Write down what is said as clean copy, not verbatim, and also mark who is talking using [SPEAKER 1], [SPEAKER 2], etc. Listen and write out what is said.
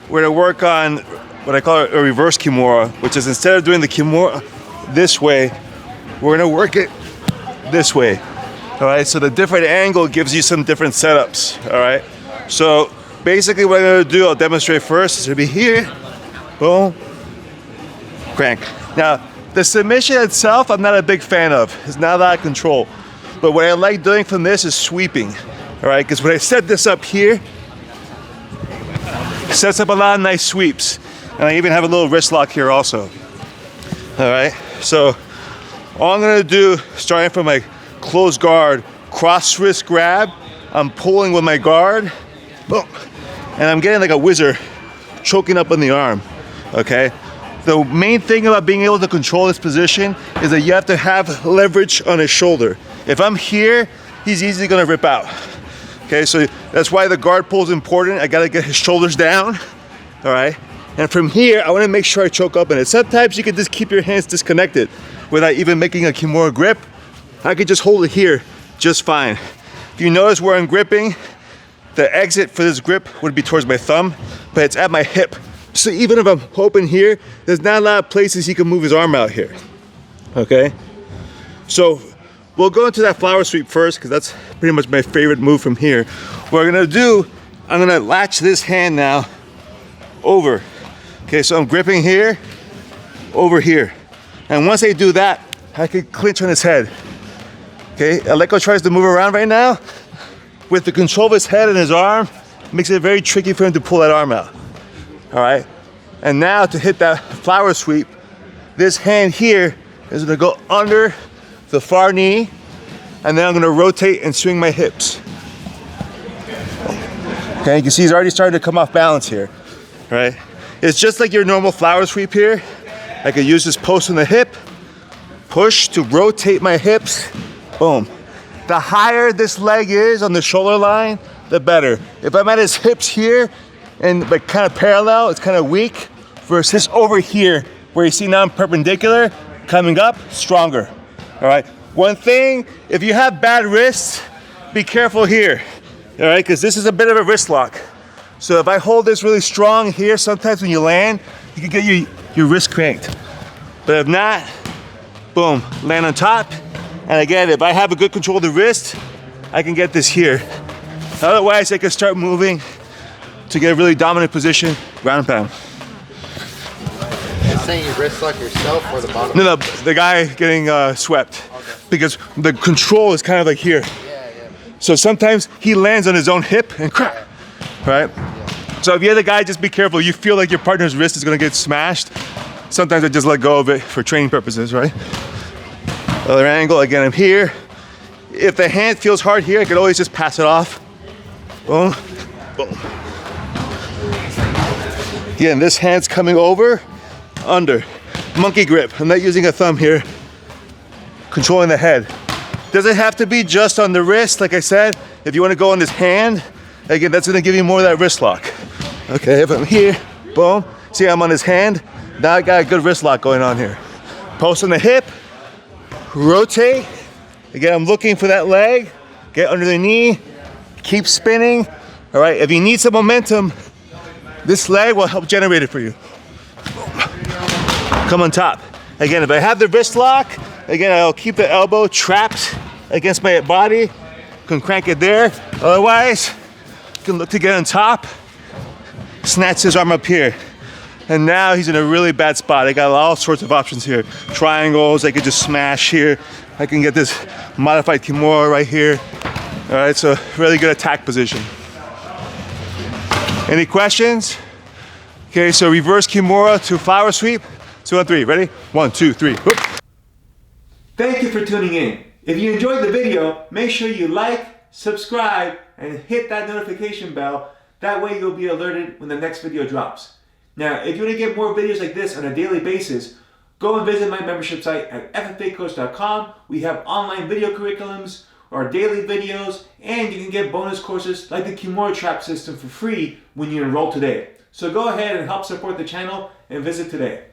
[SPEAKER 1] we're gonna work on what I call a reverse Kimura, which is instead of doing the Kimura this way, we're gonna work it this way. All right, so the different angle gives you some different setups. All right, so basically what I'm gonna do, I'll demonstrate first. It's gonna be here, boom, crank. Now, the submission itself, I'm not a big fan of. It's not out of control. But what I like doing from this is sweeping. All right, because when I set this up here, it sets up a lot of nice sweeps. And I even have a little wrist lock here also. All right, so all I'm gonna do, starting from my closed guard, cross wrist grab, I'm pulling with my guard, boom, and I'm getting like a whizzer, choking up on the arm, okay? The main thing about being able to control this position is that you have to have leverage on his shoulder. If I'm here, he's easily gonna rip out. Okay, so that's why the guard pull is important. I gotta get his shoulders down, all right? And from here, I wanna make sure I choke up in it. Sometimes you can just keep your hands disconnected without even making a Kimura grip. I could just hold it here just fine. If you notice where I'm gripping, the exit for this grip would be towards my thumb, but it's at my hip. So even if I'm open here, there's not a lot of places he can move his arm out here, okay? So we'll go into that flower sweep first because that's pretty much my favorite move from here. What I'm gonna do, I'm gonna latch this hand now over. Okay, so I'm gripping here, over here. And once I do that, I can clinch on his head. Okay, Aleko tries to move around right now. With the control of his head and his arm, it makes it very tricky for him to pull that arm out. All right, and now to hit that flower sweep, this hand here is gonna go under the far knee, and then I'm gonna rotate and swing my hips. Okay, you can see he's already starting to come off balance here, right? It's just like your normal flower sweep here. I could use this post on the hip, push to rotate my hips, boom. The higher this leg is on the shoulder line, the better. If I'm at his hips here and like kind of parallel, it's kind of weak, versus over here, where you see now I'm perpendicular, coming up, stronger. All right, one thing, if you have bad wrists, be careful here, all right, because this is a bit of a wrist lock. So if I hold this really strong here, sometimes when you land, you can get your wrist cranked. But if not, boom, land on top. And again, if I have a good control of the wrist, I can get this here. Otherwise, I can start moving to get a really dominant position, ground and pound.
[SPEAKER 2] You're saying you wrist lock yourself or the bottom?
[SPEAKER 1] No, the guy getting swept. Okay. Because the control is kind of like here.
[SPEAKER 2] Yeah.
[SPEAKER 1] So sometimes he lands on his own hip and crack, right? Yeah. So if you're the guy, just be careful. You feel like your partner's wrist is gonna get smashed. Sometimes I just let go of it for training purposes, right? Other angle, again, I'm here. If the hand feels hard here, I could always just pass it off. Boom, boom. Again, this hand's coming over, under. Monkey grip, I'm not using a thumb here. Controlling the head. Doesn't have to be just on the wrist, like I said. If you wanna go on this hand, again, that's gonna give you more of that wrist lock. Okay, if I'm here, boom. See, I'm on his hand. Now I got a good wrist lock going on here. Post on the hip, rotate. Again, I'm looking for that leg. Get under the knee, keep spinning. All right, if you need some momentum, this leg will help generate it for you. Come on top. Again, if I have the wrist lock, again, I'll keep the elbow trapped against my body. Can crank it there. Otherwise, you can look to get on top, snatch his arm up here. And now he's in a really bad spot. I got all sorts of options here. Triangles, I could just smash here. I can get this modified Kimura right here. All right, so really good attack position. Any questions? Okay, so reverse Kimura to flower sweep. 2 on 3, ready? 1, 2, 3, whoop. Thank you for tuning in. If you enjoyed the video, make sure you like, subscribe, and hit that notification bell. That way you'll be alerted when the next video drops. Now, if you want to get more videos like this on a daily basis, go and visit my membership site at ffacoach.com. We have online video curriculums, our daily videos, and you can get bonus courses like the Kimura trap system for free when you enroll today. So go ahead and help support the channel and visit today.